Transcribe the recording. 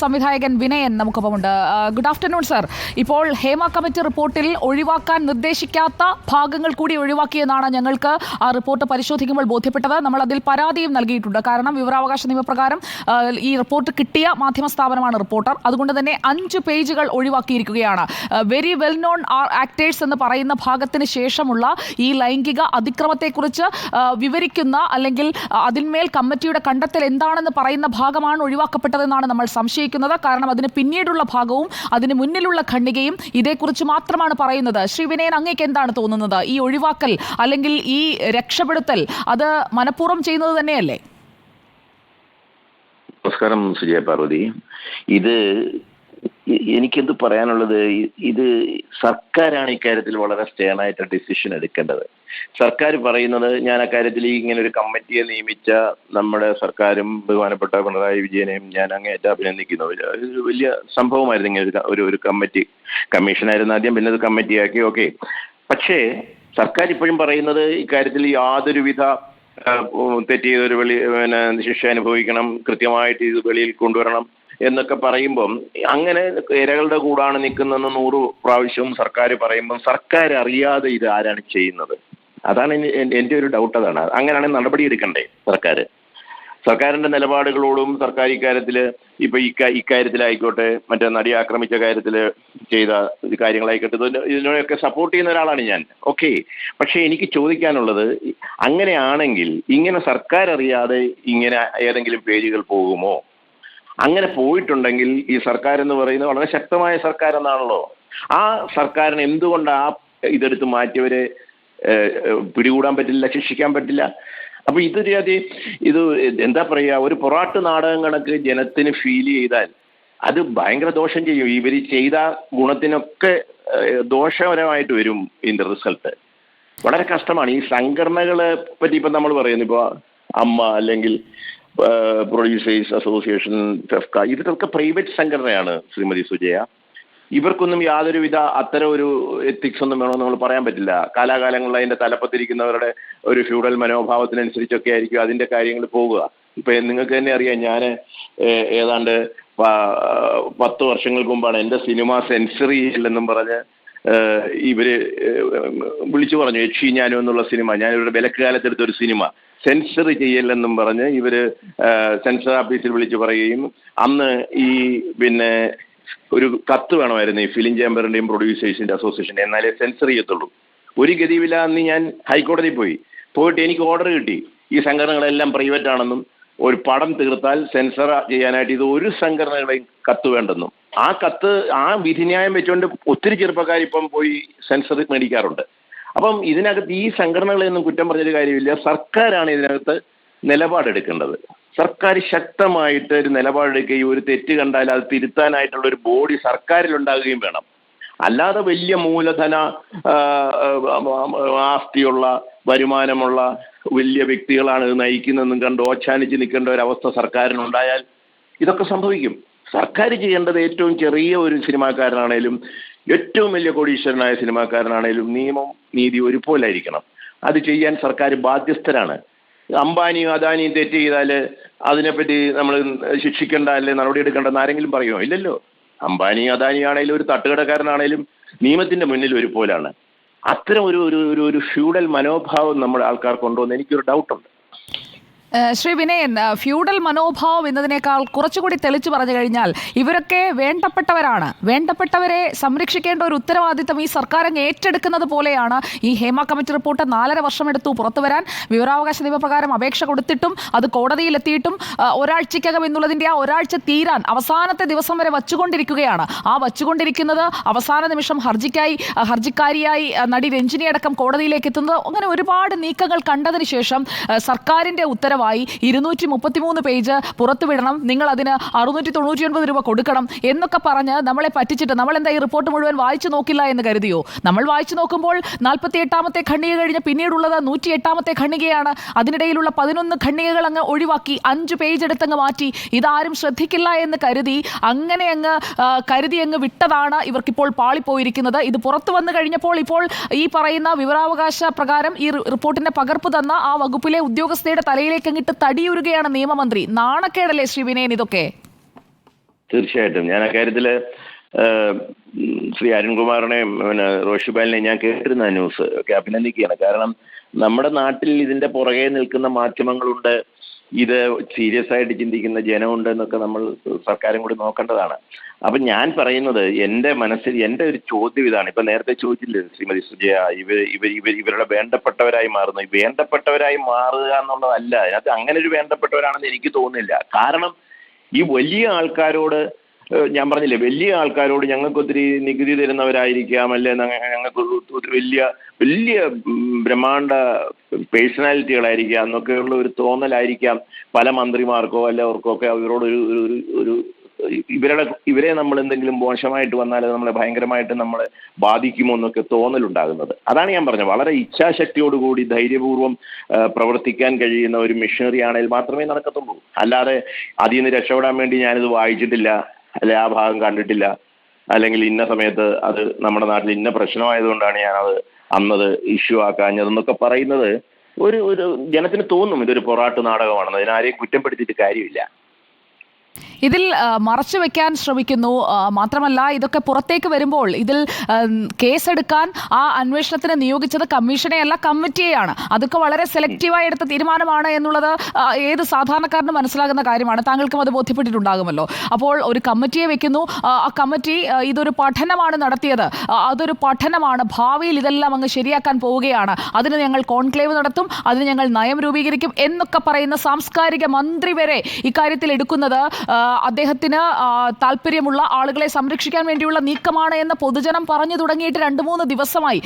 സംവിധായകൻ വിനയൻ നമുക്കൊപ്പമുണ്ട്. Good afternoon sir. ഇപ്പോൾ ഹേമ കമ്മിറ്റി റിപ്പോർട്ടിൽ ഒഴിവാക്കാൻ നിർദ്ദേശിക്കാത്ത ഭാഗങ്ങൾ കൂടി ഒഴിവാക്കിയെന്നാണ് ഞങ്ങൾക്ക് ആ റിപ്പോർട്ട് പരിശോധിക്കുമ്പോൾ ബോധ്യപ്പെട്ടത്. നമ്മൾ അതിൽ പരാതിയും നൽകിയിട്ടുണ്ട്. കാരണം വിവരാവകാശ നിയമപ്രകാരം ഈ റിപ്പോർട്ട് കിട്ടിയ മാധ്യമ സ്ഥാപനമാണ് റിപ്പോർട്ടർ. അതുകൊണ്ട് തന്നെ 5 പേജുകൾ ഒഴിവാക്കിയിരിക്കുകയാണ്. വെരി വെൽ നോൺ ആക്ടേഴ്സ് എന്ന് പറയുന്ന ഭാഗത്തിന് ശേഷമുള്ള ഈ ലൈംഗിക അതിക്രമത്തെക്കുറിച്ച് വിവരിക്കുന്ന അല്ലെങ്കിൽ അതിന്മേൽ കമ്മിറ്റിയുടെ കണ്ടെത്തൽ എന്താണെന്ന് പറയുന്ന ഭാഗമാണ് ഒഴിവാക്കപ്പെട്ടതെന്നാണ് നമ്മൾ സംശയിക്കുന്നത്. കാരണം അതിന് പിന്നീടുള്ള ഭാഗവും അതിന് മുന്നിലുള്ള ഖണ്ഡികയും ഇതേക്കുറിച്ച് മാത്രമാണ് പറയുന്നത്. ശ്രീ വിനയൻ, അങ്ങേക്ക് എന്താണ് തോന്നുന്നത്? ഈ ഒഴിവാക്കൽ അല്ലെങ്കിൽ ഈ രക്ഷപ്പെടുത്തൽ അത് മനഃപൂർവ്വം ചെയ്യുന്നത് തന്നെയല്ലേ? നമസ്കാരം സുജയ പാർവതി. എനിക്കെന്ത് പറയാനുള്ളത്, ഇത് സർക്കാരാണ് ഇക്കാര്യത്തിൽ വളരെ സ്റ്റേണായിട്ട് ഡിസിഷൻ എടുക്കേണ്ടത്. സർക്കാർ പറയുന്നത്, ഞാൻ അക്കാര്യത്തിൽ ഇങ്ങനെ ഒരു കമ്മിറ്റിയെ നിയമിച്ച നമ്മുടെ സർക്കാരും ബഹുമാനപ്പെട്ട പിണറായി വിജയനെയും ഞാൻ അങ്ങേയറ്റം അഭിനന്ദിക്കുന്നു. ഒരു വലിയ സംഭവമായിരുന്നു ഇങ്ങനെ ഒരു കമ്മീഷനായിരുന്നു ആദ്യം, പിന്നെ അത് കമ്മിറ്റിയാക്കി. ഓക്കെ, പക്ഷേ സർക്കാർ ഇപ്പോഴും പറയുന്നത് ഇക്കാര്യത്തിൽ യാതൊരുവിധ തെറ്റ് ചെയ്തൊരു ശിക്ഷ അനുഭവിക്കണം, കൃത്യമായിട്ട് ഇത് വെളിയിൽ കൊണ്ടുവരണം എന്നൊക്കെ പറയുമ്പം, അങ്ങനെ ഇരകളുടെ കൂടാണ് നിൽക്കുന്നതെന്ന് 100 പ്രാവശ്യവും സർക്കാർ പറയുമ്പം സർക്കാർ അറിയാതെ ഇത് ആരാണ് ചെയ്യുന്നത്? അതാണ് എൻ്റെ ഒരു ഡൗട്ട്. അതാണ്. അങ്ങനെയാണ് നടപടി എടുക്കണ്ടേ സർക്കാരിൻ്റെ നിലപാടുകളോടും സർക്കാർ ഇക്കാര്യത്തിൽ ഇപ്പം ഇക്കാര്യത്തിലായിക്കോട്ടെ, മറ്റേ നടി ആക്രമിച്ച കാര്യത്തിൽ ചെയ്ത കാര്യങ്ങളായിക്കോട്ടെ, ഇതിനൊക്കെ സപ്പോർട്ട് ചെയ്യുന്ന ഒരാളാണ് ഞാൻ. ഓക്കെ, പക്ഷേ എനിക്ക് ചോദിക്കാനുള്ളത്, അങ്ങനെയാണെങ്കിൽ ഇങ്ങനെ സർക്കാർ അറിയാതെ ഇങ്ങനെ ഏതെങ്കിലും പേജുകൾ പോകുമോ? അങ്ങനെ പോയിട്ടുണ്ടെങ്കിൽ ഈ സർക്കാർ എന്ന് പറയുന്നത് വളരെ ശക്തമായ സർക്കാർ എന്നാണല്ലോ. ആ സർക്കാരിന് എന്തുകൊണ്ട് ഇതെടുത്ത് മാറ്റിയവരെ പിടികൂടാൻ പറ്റില്ല, ശിക്ഷിക്കാൻ പറ്റില്ല? അപ്പൊ ഇത് എന്താ പറയുക, ഒരു പൊറാട്ട് നാടകം കണക്ക് ജനത്തിന് ഫീൽ ചെയ്താൽ അത് ഭയങ്കര ദോഷം ചെയ്യും. ഇവർ ചെയ്ത ഗുണത്തിനൊക്കെ ദോഷകരമായിട്ട് വരും ഇതിന്റെ റിസൾട്ട്. വളരെ കഷ്ടമാണ്. ഈ സംഘടനകളെ പറ്റി ഇപ്പം നമ്മൾ പറയുന്നു, ഇപ്പോൾ അമ്മ അല്ലെങ്കിൽ പ്രൊഡ്യൂസേഴ്സ് അസോസിയേഷൻ, ഫെഫ്ക, ഇതൊക്കെ പ്രൈവറ്റ് സംഘടനയാണ് ശ്രീമതി സുജയ. ഇവർക്കൊന്നും യാതൊരുവിധ അത്തരം ഒരു എത്തിക്സ് ഒന്നും വേണമെന്ന് നമ്മൾ പറയാൻ പറ്റില്ല. കാലാകാലങ്ങളിൽ അതിൻ്റെ തലപ്പത്തിരിക്കുന്നവരുടെ ഒരു ഫ്യൂഡൽ മനോഭാവത്തിനനുസരിച്ചൊക്കെ ആയിരിക്കും അതിൻ്റെ കാര്യങ്ങൾ പോകുക. ഇപ്പം നിങ്ങൾക്ക് തന്നെ അറിയാം, ഞാൻ ഏതാണ്ട് 10 വർഷങ്ങൾക്ക് മുമ്പാണ് എൻ്റെ സിനിമ സെൻസർ ചെയ്യില്ലെന്നും പറഞ്ഞ് ഇവർ വിളിച്ചു പറഞ്ഞു. യക്ഷി ഞാനും എന്നുള്ള സിനിമ, ഞാനിവരുടെ വിലക്കുകാലത്തെടുത്തൊരു സിനിമ സെൻസർ ചെയ്യല്ലെന്നും പറഞ്ഞ് ഇവർ സെൻസർ ഓഫീസിൽ വിളിച്ച് പറയുകയും, അന്ന് പിന്നെ ഒരു കത്ത് വേണമായിരുന്നു ഈ ഫിലിം ചേംബറിൻ്റെയും പ്രൊഡ്യൂസേഴ്സിൻ്റെ അസോസിയേഷൻ്റെ, എന്നാലേ സെൻസർ ചെയ്യത്തുള്ളൂ. ഒരു ഗതിയില്ല. അന്ന് ഞാൻ ഹൈക്കോടതിയിൽ പോയിട്ട് എനിക്ക് ഓർഡർ കിട്ടി, ഈ സംഘടനകളെല്ലാം പ്രൈവറ്റ് ആണെന്നും ഒരു പടം തീർത്താൽ സെൻസർ ചെയ്യാനായിട്ട് ഇത് ഒരു സംഘടനകളെയും കത്ത് വേണ്ടെന്നും. ആ കത്ത്, ആ വിധിന്യായം വെച്ചുകൊണ്ട് ഒത്തിരി ചെറുപ്പക്കാർ ഇപ്പം പോയി സെൻസർ മേടിക്കാറുണ്ട്. അപ്പം ഇതിനകത്ത് ഈ സംഘടനകളെയൊന്നും കുറ്റം പറഞ്ഞൊരു കാര്യമില്ല. സർക്കാരാണ് ഇതിനകത്ത് നിലപാടെടുക്കേണ്ടത്. സർക്കാർ ശക്തമായിട്ട് ഒരു നിലപാടെടുക്കുകയും ഒരു തെറ്റ് കണ്ടാൽ അത് തിരുത്താനായിട്ടുള്ള ഒരു ബോഡി സർക്കാരിലുണ്ടാകുകയും വേണം. അല്ലാതെ വലിയ മൂലധന ആസ്തിയുള്ള വരുമാനമുള്ള വലിയ വ്യക്തികളാണ് ഇത് നയിക്കുന്നതെന്നും കണ്ട് ഓച്ചാനിച്ച് നിൽക്കേണ്ട ഒരവസ്ഥ സർക്കാരിനുണ്ടായാൽ ഇതൊക്കെ സംഭവിക്കും. സർക്കാർ ചെയ്യേണ്ടത്, ഏറ്റവും ചെറിയ ഒരു സിനിമാക്കാരനാണേലും ഏറ്റവും വലിയ കോടീശ്വരനായ സിനിമാക്കാരനാണേലും നിയമം നീതി ഒരുപോലായിരിക്കണം. അത് ചെയ്യാൻ സർക്കാർ ബാധ്യസ്ഥരാണ്. അംബാനിയും അദാനിയും തെറ്റ് ചെയ്താൽ അതിനെപ്പറ്റി നമ്മൾ ശിക്ഷിക്കേണ്ട, അല്ലെ നടപടിയെടുക്കേണ്ടെന്ന് ആരെങ്കിലും പറയുമോ? ഇല്ലല്ലോ. അംബാനിയും അദാനിയും ആണെങ്കിലും ഒരു തട്ടുകടക്കാരനാണേലും നിയമത്തിന്റെ മുന്നിൽ ഒരുപോലാണ്. അത്തരം ഒരു ഫ്യൂഡൽ മനോഭാവം നമ്മുടെ ആൾക്കാർക്കുണ്ടോ എന്ന് എനിക്കൊരു ഡൗട്ടുണ്ട്. ശ്രീ വിനയൻ, ഫ്യൂഡൽ മനോഭാവം എന്നതിനേക്കാൾ കുറച്ചുകൂടി തെളിച്ചു പറഞ്ഞു കഴിഞ്ഞാൽ ഇവരൊക്കെ വേണ്ടപ്പെട്ടവരാണ്. വേണ്ടപ്പെട്ടവരെ സംരക്ഷിക്കേണ്ട ഒരു ഉത്തരവാദിത്തം ഈ സർക്കാർ അങ്ങ് ഏറ്റെടുക്കുന്നത് പോലെയാണ്. ഈ ഹേമ കമ്മിറ്റി റിപ്പോർട്ട് 4.5 വർഷം എടുത്തു പുറത്തു വരാൻ. വിവരാവകാശ നിയമപ്രകാരം അപേക്ഷ കൊടുത്തിട്ടും അത് കോടതിയിലെത്തിയിട്ടും ഒരാഴ്ചക്കകം എന്നുള്ളതിൻ്റെ ആ ഒരാഴ്ച തീരാൻ അവസാനത്തെ ദിവസം വരെ വച്ചുകൊണ്ടിരിക്കുകയാണ്. ആ വച്ചുകൊണ്ടിരിക്കുന്നത് അവസാന നിമിഷം ഹർജിക്കാരിയായി നടി രഞ്ജിനി അടക്കം കോടതിയിലേക്ക് എത്തുന്നത്, അങ്ങനെ ഒരുപാട് നീക്കങ്ങൾ കണ്ടതിന് ശേഷം സർക്കാരിൻ്റെ ഉത്തരവായി 233 പേജ് പുറത്തുവിടണം, നിങ്ങൾ അതിന് 699 രൂപ കൊടുക്കണം എന്നൊക്കെ പറഞ്ഞ് നമ്മളെ പറ്റിച്ചിട്ട് നമ്മളെന്താ ഈ റിപ്പോർട്ട് മുഴുവൻ വായിച്ചു നോക്കില്ല എന്ന് കരുതിയോ? നമ്മൾ വായിച്ചു നോക്കുമ്പോൾ 48ാമത്തെ ഖണ്ഡിക കഴിഞ്ഞ് പിന്നീടുള്ളത് 108ാമത്തെ ഖണ്ഡികയാണ്. അതിനിടയിലുള്ള 11 ഖണ്ഡികകൾ അങ്ങ് ഒഴിവാക്കി 5 പേജ് എടുത്തങ്ങ് മാറ്റി. ഇതാരും ശ്രദ്ധിക്കില്ല എന്ന് കരുതി അങ്ങ് വിട്ടതാണ് ഇവർക്കിപ്പോൾ പാളിപ്പോയിരിക്കുന്നത്. ഇത് പുറത്തു വന്നു കഴിഞ്ഞപ്പോൾ ഇപ്പോൾ ഈ പറയുന്ന വിവരാവകാശ പ്രകാരം ഈ റിപ്പോർട്ടിന്റെ പകർപ്പ് തന്ന ആ വകുപ്പിലെ ഉദ്യോഗസ്ഥയുടെ തലയിലേക്ക് അങ്ങിട്ട് തടിയുരുകയാണ് നിയമമന്ത്രി. നാണക്കേടല്ലേ ശ്രീ വിനയൻ ഇതൊക്കെ? തീർച്ചയായിട്ടും ഞാൻ അക്കാര്യത്തിൽ ശ്രീ അരുൺകുമാറിനെയും പിന്നെ റോഷിബാലിനെയും ഞാൻ കേട്ടിരുന്ന ന്യൂസ് ഒക്കെ അഭിനന്ദിക്കുകയാണ്. കാരണം നമ്മുടെ നാട്ടിൽ ഇതിന്റെ പുറകെ നിൽക്കുന്ന മാധ്യമങ്ങളുണ്ട്, ഇത് സീരിയസ് ആയിട്ട് ചിന്തിക്കുന്ന ജനമുണ്ട് എന്നൊക്കെ നമ്മൾ സർക്കാരും കൂടി നോക്കേണ്ടതാണ്. അപ്പം ഞാൻ പറയുന്നത് എൻ്റെ മനസ്സിൽ എൻ്റെ ഒരു ചോദ്യം ഇതാണ്. ഇപ്പം നേരത്തെ ചോദിച്ചില്ലേ ശ്രീമതി സുജയ, ഇവരുടെ വേണ്ടപ്പെട്ടവരായി മാറുന്നു. ഈ വേണ്ടപ്പെട്ടവരായി മാറുക എന്നുള്ളതല്ല, അതിനകത്ത് അങ്ങനെ ഒരു വേണ്ടപ്പെട്ടവരാണെന്ന് എനിക്ക് തോന്നുന്നില്ല. കാരണം ഈ വലിയ ആൾക്കാരോട് ഞാൻ പറഞ്ഞില്ലേ, വലിയ ആൾക്കാരോട് ഞങ്ങൾക്ക് ഒത്തിരി നികുതി തരുന്നവരായിരിക്കാം, അല്ലെ ഞങ്ങൾക്ക് ഒത്തിരി വലിയ ബ്രഹ്മാണ്ഡ പേഴ്സണാലിറ്റികളായിരിക്കാം എന്നൊക്കെയുള്ള ഒരു തോന്നലായിരിക്കാം പല മന്ത്രിമാർക്കോ അവർക്കോ ഒക്കെ അവരോട് ഒരു ഇവരെ നമ്മൾ എന്തെങ്കിലും മോശമായിട്ട് വന്നാൽ അത് നമ്മളെ ഭയങ്കരമായിട്ട് നമ്മളെ ബാധിക്കുമോ എന്നൊക്കെ തോന്നലുണ്ടാകുന്നത്. അതാണ് ഞാൻ പറഞ്ഞത്, വളരെ ഇച്ഛാശക്തിയോടുകൂടി ധൈര്യപൂർവ്വം പ്രവർത്തിക്കാൻ കഴിയുന്ന ഒരു മിഷനറി ആണെങ്കിൽ മാത്രമേ നടക്കത്തുള്ളൂ. അല്ലാതെ അതിൽ നിന്ന് രക്ഷപ്പെടാൻ വേണ്ടി ഞാനിത് വായിച്ചിട്ടില്ല, അല്ലെ ആ ഭാഗം കണ്ടിട്ടില്ല, അല്ലെങ്കിൽ ഇന്ന സമയത്ത് അത് നമ്മുടെ നാട്ടിൽ ഇന്ന പ്രശ്നമായതുകൊണ്ടാണ് ഞാനത് അന്നത് ഇഷ്യൂ ആക്കാഞ്ഞതെന്നൊക്കെ പറയുന്നത് ഒരു ജനത്തിന് തോന്നും ഇതൊരു പൊറാട്ട് നാടകമാണെന്ന്. അതിനാരെയും കുറ്റപ്പെടുത്തിയിട്ട് കാര്യമില്ല. ഇതിൽ മറച്ചു വെക്കാൻ ശ്രമിക്കുന്നു. മാത്രമല്ല, ഇതൊക്കെ പുറത്തേക്ക് വരുമ്പോൾ ഇതിൽ കേസെടുക്കാൻ ആ അന്വേഷണത്തിന് നിയോഗിച്ചത് കമ്മീഷനെയല്ല കമ്മിറ്റിയെയാണ്. അതൊക്കെ വളരെ സെലക്റ്റീവായി എടുത്ത തീരുമാനമാണ് എന്നുള്ളത് ഏത് സാധാരണക്കാരന് മനസ്സിലാകുന്ന കാര്യമാണ്. താങ്കൾക്കും അത് ബോധ്യപ്പെട്ടിട്ടുണ്ടാകുമല്ലോ. അപ്പോൾ ഒരു കമ്മിറ്റിയെ വെക്കുന്നു. ആ കമ്മിറ്റി ഇതൊരു പഠനമാണ് നടത്തിയത്, അതൊരു പഠനമാണ്, ഭാവിയിൽ ഇതെല്ലാം അങ്ങ് ശരിയാക്കാൻ പോവുകയാണ്, അതിന് ഞങ്ങൾ കോൺക്ലേവ് നടത്തും, അതിന് ഞങ്ങൾ നയം രൂപീകരിക്കും എന്നൊക്കെ പറയുന്ന സാംസ്കാരിക മന്ത്രി വരെ ഇക്കാര്യത്തിൽ എടുക്കുന്നത് അദ്ദേഹത്തിന് താല്പര്യമുള്ള ആളുകളെ സംരക്ഷിക്കാൻ വേണ്ടിയുള്ള നീക്കമാണ് എന്ന് പൊതുജനം പറഞ്ഞു തുടങ്ങിയിട്ട് 2-3 ദിവസമായി.